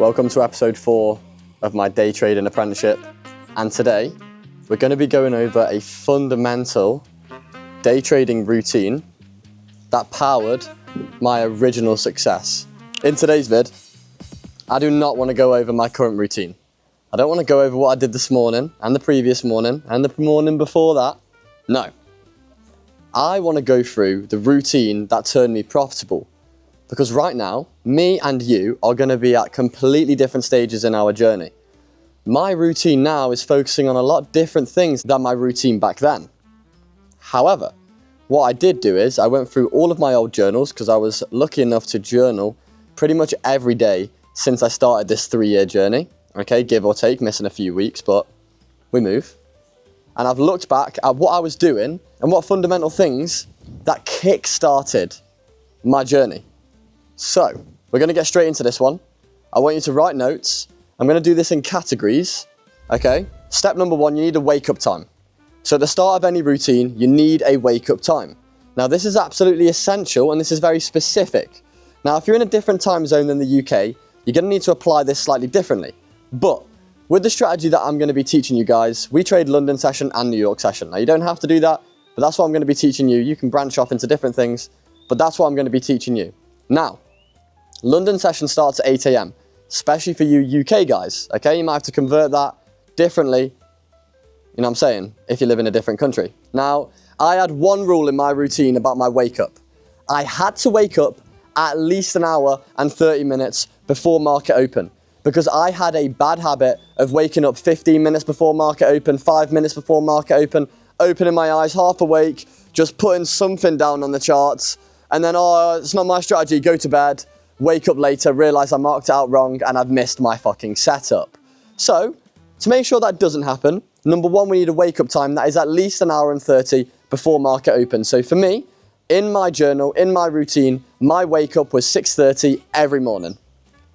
Welcome to episode 4 of my day trading apprenticeship, and today we're going to be going over a fundamental day trading routine that powered my original success. In today's vid, I do not want to go over my current routine. I don't want to go over what I did this morning and the previous morning and the morning before that. No. I want to go through the routine that turned me profitable. Because right now, me and you are going to be at completely different stages in our journey. My routine now is focusing on a lot different things than my routine back then. However, what I did do is I went through all of my old journals because I was lucky enough to journal pretty much every day since I started this 3-year journey. Okay, give or take, missing a few weeks, but we move. And I've looked back at what I was doing and what fundamental things that kick-started my journey. So, we're going to get straight into this one. I want you to write notes. I'm going to do this in categories, okay? Step number 1, you need a wake-up time. So at the start of any routine, you need a wake-up time. Now, this is absolutely essential, and this is very specific. Now, if you're in a different time zone than the UK, you're going to need to apply this slightly differently. But with the strategy that I'm going to be teaching you guys, we trade London session and New York session. Now, you don't have to do that, but that's what I'm going to be teaching you. You can branch off into different things, but that's what I'm going to be teaching you. Now, London session starts at 8 AM, especially for you UK guys, okay? You might have to convert that differently, you know what I'm saying, if you live in a different country. Now, I had one rule in my routine about my wake up. I had to wake up at least an hour and 30 minutes before market open because I had a bad habit of waking up 15 minutes before market open, 5 minutes before market open, opening my eyes half awake, just putting something down on the charts, and then, oh, it's not my strategy, go to bed. Wake up later, realise I marked it out wrong and I've missed my fucking setup. So, to make sure that doesn't happen, number 1, we need a wake up time that is at least an hour and 30 before market open. So for me, in my journal, in my routine, my wake up was 6:30 every morning.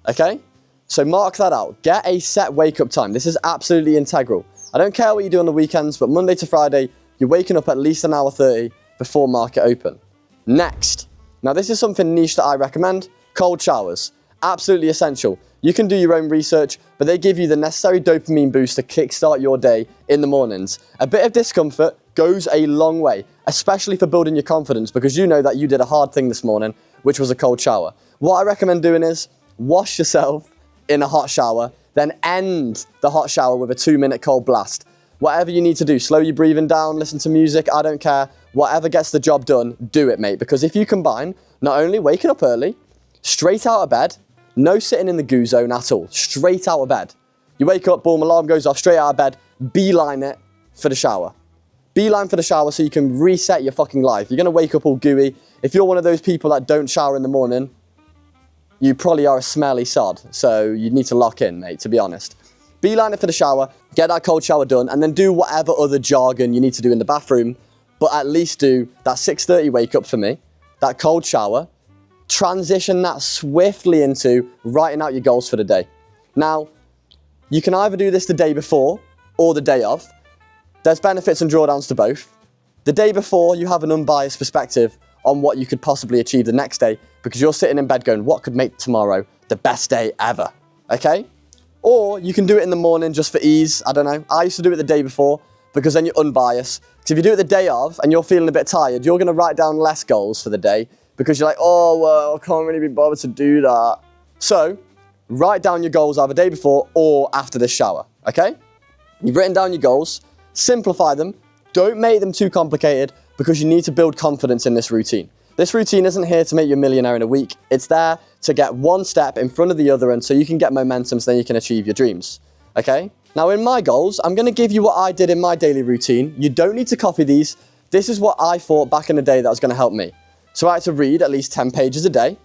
Okay? So mark that out. Get a set wake up time. This is absolutely integral. I don't care what you do on the weekends, but Monday to Friday, you're waking up at least an hour 30 before market open. Next. Now this is something niche that I recommend. Cold showers, absolutely essential. You can do your own research, but they give you the necessary dopamine boost to kickstart your day in the mornings. A bit of discomfort goes a long way, especially for building your confidence because you know that you did a hard thing this morning, which was a cold shower. What I recommend doing is wash yourself in a hot shower, then end the hot shower with a 2-minute cold blast. Whatever you need to do, slow your breathing down, listen to music, I don't care. Whatever gets the job done, do it, mate. Because if you combine not only waking up early, straight out of bed, no sitting in the goo zone at all, straight out of bed. You wake up, boom, alarm goes off, straight out of bed, beeline it for the shower. Beeline for the shower so you can reset your fucking life. You're going to wake up all gooey. If you're one of those people that don't shower in the morning, you probably are a smelly sod, so you need to lock in, mate, to be honest. Beeline it for the shower, get that cold shower done, and then do whatever other jargon you need to do in the bathroom, but at least do that 6:30 wake up for me, that cold shower, transition that swiftly into writing out your goals for the day. Now, you can either do this the day before or the day of. There's benefits and drawdowns to both. The day before, you have an unbiased perspective on what you could possibly achieve the next day because you're sitting in bed going, what could make tomorrow the best day ever, okay? Or you can do it in the morning just for ease, I don't know. I used to do it the day before because then you're unbiased. Because if you do it the day of and you're feeling a bit tired, you're gonna write down less goals for the day because you're like, oh, well, I can't really be bothered to do that. So, write down your goals either the day before or after this shower, okay? You've written down your goals, simplify them, don't make them too complicated because you need to build confidence in this routine. This routine isn't here to make you a millionaire in a week. It's there to get one step in front of the other and so you can get momentum so then you can achieve your dreams, okay? Now in my goals, I'm gonna give you what I did in my daily routine. You don't need to copy these. This is what I thought back in the day that was gonna help me. So I had to read at least 10 pages a day.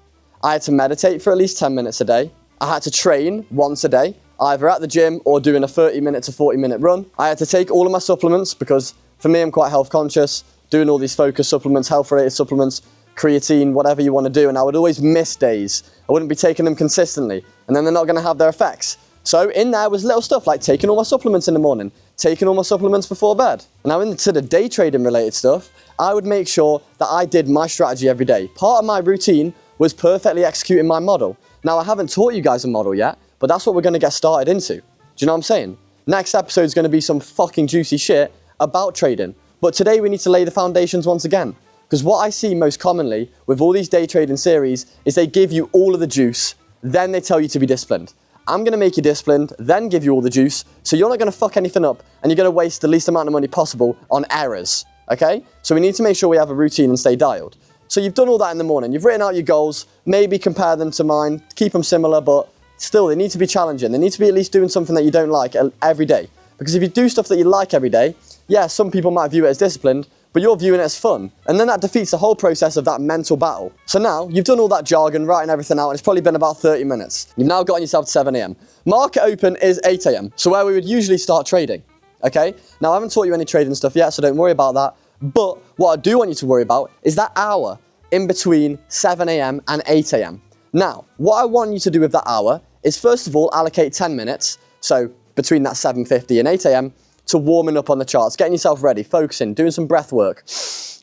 I had to meditate for at least 10 minutes a day. I had to train once a day, either at the gym or doing a 30-minute to 40-minute run. I had to take all of my supplements because for me, I'm quite health conscious, doing all these focus supplements, health-related supplements, creatine, whatever you want to do. And I would always miss days. I wouldn't be taking them consistently and then they're not going to have their effects. So in there was little stuff like taking all my supplements in the morning, taking all my supplements before bed. Now into the day trading related stuff, I would make sure that I did my strategy every day. Part of my routine was perfectly executing my model. Now I haven't taught you guys a model yet, but that's what we're going to get started into. Do you know what I'm saying? Next episode is going to be some fucking juicy shit about trading. But today we need to lay the foundations once again. Because what I see most commonly with all these day trading series is they give you all of the juice, then they tell you to be disciplined. I'm going to make you disciplined, then give you all the juice, so you're not going to fuck anything up and you're going to waste the least amount of money possible on errors, okay? So we need to make sure we have a routine and stay dialed. So you've done all that in the morning, you've written out your goals, maybe compare them to mine, keep them similar, but still they need to be challenging. They need to be at least doing something that you don't like every day. Because if you do stuff that you like every day, yeah, some people might view it as disciplined, but you're viewing it as fun. And then that defeats the whole process of that mental battle. So now, you've done all that jargon, writing everything out, and it's probably been about 30 minutes. You've now gotten yourself to 7 a.m. Market open is 8 a.m, so where we would usually start trading, okay? Now, I haven't taught you any trading stuff yet, so don't worry about that. But what I do want you to worry about is that hour in between 7 a.m. and 8 a.m. Now, what I want you to do with that hour is, first of all, allocate 10 minutes, so between that 7:50 and 8 a.m, to warming up on the charts, getting yourself ready, focusing, doing some breath work.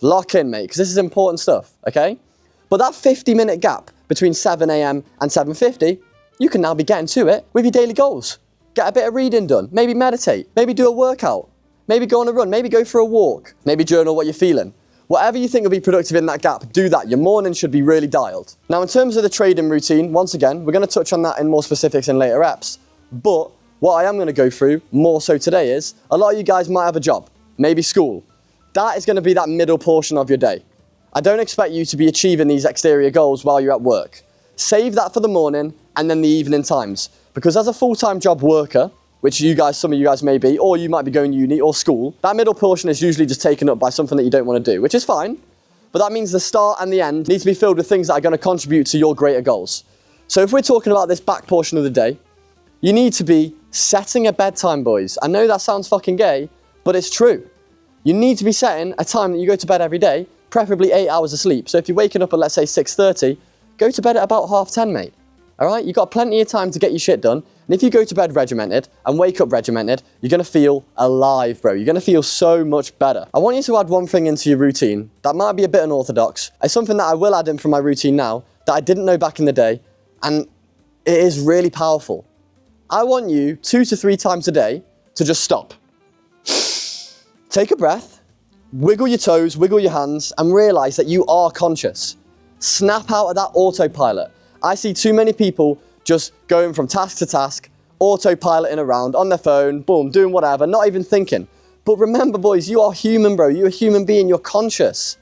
Lock in, mate, because this is important stuff, okay? But that 50-minute gap between 7 a.m. and 7:50, you can now be getting to it with your daily goals. Get a bit of reading done, maybe meditate, maybe do a workout, maybe go on a run, maybe go for a walk, maybe journal what you're feeling. Whatever you think will be productive in that gap, do that. Your morning should be really dialed. Now, in terms of the trading routine, once again, we're going to touch on that in more specifics in later eps. But what I am going to go through more so today is, a lot of you guys might have a job, maybe school. That is going to be that middle portion of your day. I don't expect you to be achieving these exterior goals while you're at work. Save that for the morning and then the evening times. Because as a full-time job worker, which you guys, some of you guys may be, or you might be going to uni or school, that middle portion is usually just taken up by something that you don't want to do, which is fine. But that means the start and the end need to be filled with things that are going to contribute to your greater goals. So if we're talking about this back portion of the day, you need to be setting a bedtime, boys. I know that sounds fucking gay, but it's true. You need to be setting a time that you go to bed every day, preferably 8 hours of sleep. So if you're waking up at, let's say, 6:30, go to bed at about 10:30, mate. All right? You've got plenty of time to get your shit done. And if you go to bed regimented and wake up regimented, you're going to feel alive, bro. You're going to feel so much better. I want you to add one thing into your routine that might be a bit unorthodox. It's something that I will add in from my routine now that I didn't know back in the day, and it is really powerful. I want you 2 to 3 times a day to just stop. Take a breath, wiggle your toes, wiggle your hands, and realize that you are conscious. Snap out of that autopilot. I see too many people just going from task to task, autopiloting around on their phone, boom, doing whatever, not even thinking. But remember, boys, you are human, bro. You're a human being. You're conscious,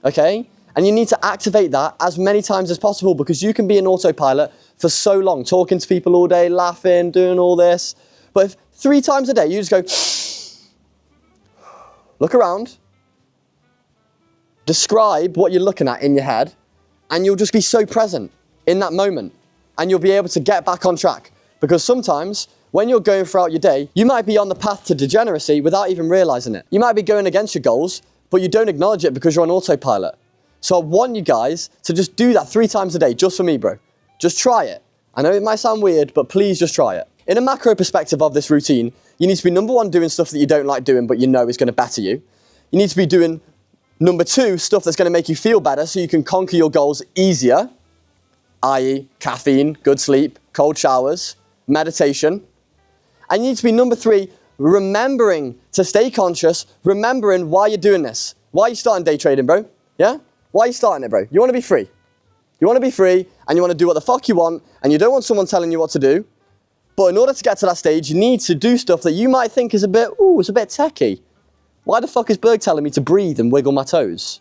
okay? And you need to activate that as many times as possible, because you can be in autopilot for so long, talking to people all day, laughing, doing all this. But if 3 times a day you just go, look around, describe what you're looking at in your head, and you'll just be so present in that moment, and you'll be able to get back on track. Because sometimes when you're going throughout your day, you might be on the path to degeneracy without even realizing it. You might be going against your goals, but you don't acknowledge it because you're on autopilot. So I want you guys to just do that 3 times a day, just for me, bro. Just try it. I know it might sound weird, but please just try it. In a macro perspective of this routine, you need to be, number 1, doing stuff that you don't like doing, but you know is going to better you. You need to be doing, number 2, stuff that's going to make you feel better so you can conquer your goals easier, i.e. caffeine, good sleep, cold showers, meditation. And you need to be, number 3, remembering to stay conscious, remembering why you're doing this. Why are you starting day trading, bro? Yeah? Why are you starting it, bro? You want to be free. You want to be free, and you want to do what the fuck you want, and you don't want someone telling you what to do. But in order to get to that stage, you need to do stuff that you might think is a bit, it's a bit techie. Why the fuck is Berg telling me to breathe and wiggle my toes?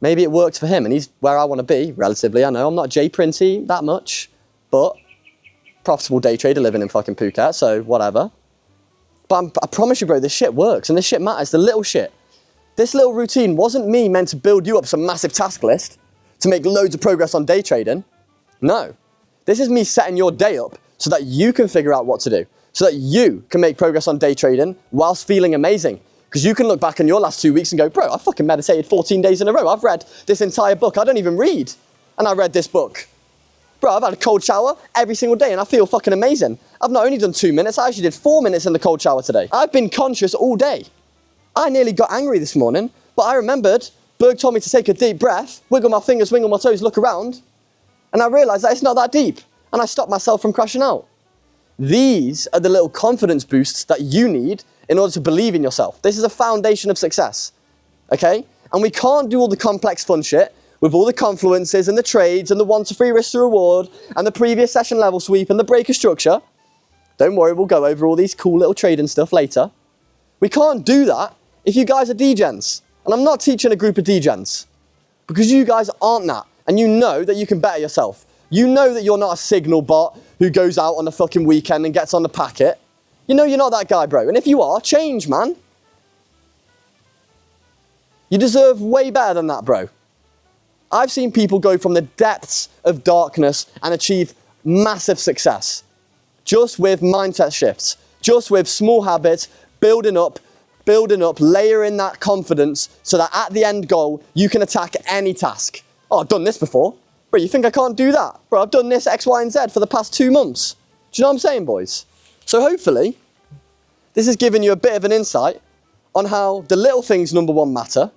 Maybe it worked for him, and he's where I want to be, relatively. I know I'm not Jay Printy that much, but profitable day trader living in fucking Phuket, so whatever. But I promise you, bro, this shit works, and this shit matters, the little shit. This little routine wasn't me meant to build you up some massive task list to make loads of progress on day trading. No. This is me setting your day up so that you can figure out what to do, so that you can make progress on day trading whilst feeling amazing. Because you can look back on your last 2 weeks and go, bro, I fucking meditated 14 days in a row. I've read this entire book. I don't even read. And I read this book. Bro, I've had a cold shower every single day and I feel fucking amazing. I've not only done 2 minutes, I actually did 4 minutes in the cold shower today. I've been conscious all day. I nearly got angry this morning, but I remembered Berg told me to take a deep breath, wiggle my fingers, wiggle my toes, look around, and I realized that it's not that deep. and I stopped myself from crashing out. These are the little confidence boosts that you need in order to believe in yourself. This is a foundation of success, okay? And we can't do all the complex fun shit with all the confluences and the trades and the 1 to 3 risk to reward and the previous session level sweep and the breaker structure. Don't worry, we'll go over all these cool little trading stuff later. We can't do that if you guys are degens. And I'm not teaching a group of degens, because you guys aren't that. And you know that you can better yourself. You know that you're not a signal bot who goes out on the fucking weekend and gets on the packet. You know you're not that guy, bro. And if you are, change, man. You deserve way better than that, bro. I've seen people go from the depths of darkness and achieve massive success just with mindset shifts, just with small habits, building up, layering that confidence so that at the end goal, you can attack any task. Oh, I've done this before. Bro, you think I can't do that? Bro, I've done this X, Y, and Z for the past 2 months. Do you know what I'm saying, boys? So hopefully, this has given you a bit of an insight on how the little things, number one, matter.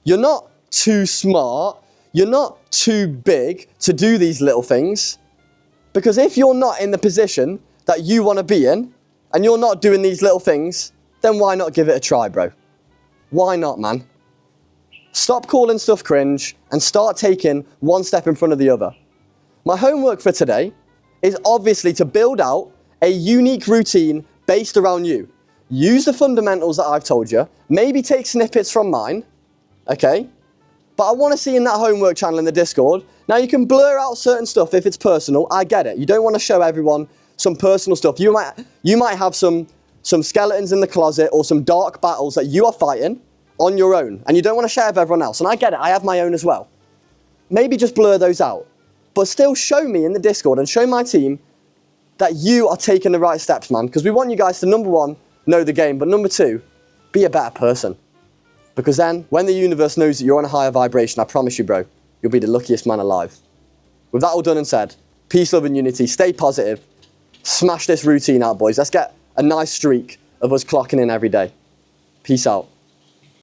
You're not too smart. You're not too big to do these little things. Because if you're not in the position that you want to be in, and you're not doing these little things, then why not give it a try, bro? Why not, man? Stop calling stuff cringe and start taking one step in front of the other. My homework for today is obviously to build out a unique routine based around you. Use the fundamentals that I've told you. Maybe take snippets from mine, okay? But I want to see in that homework channel in the Discord. Now, you can blur out certain stuff if it's personal. I get it. You don't want to show everyone some personal stuff. You might have some skeletons in the closet or some dark battles that you are fighting on your own, and you don't want to share with everyone else. And I get it. I have my own as well. Maybe just blur those out. But still show me in the Discord and show my team that you are taking the right steps, man. Because we want you guys to, number one, know the game. But number two, be a better person. Because then, when the universe knows that you're on a higher vibration, I promise you, bro, you'll be the luckiest man alive. With that all done and said, peace, love, and unity. Stay positive. Smash this routine out, boys. Let's get a nice streak of us clocking in every day. Peace out.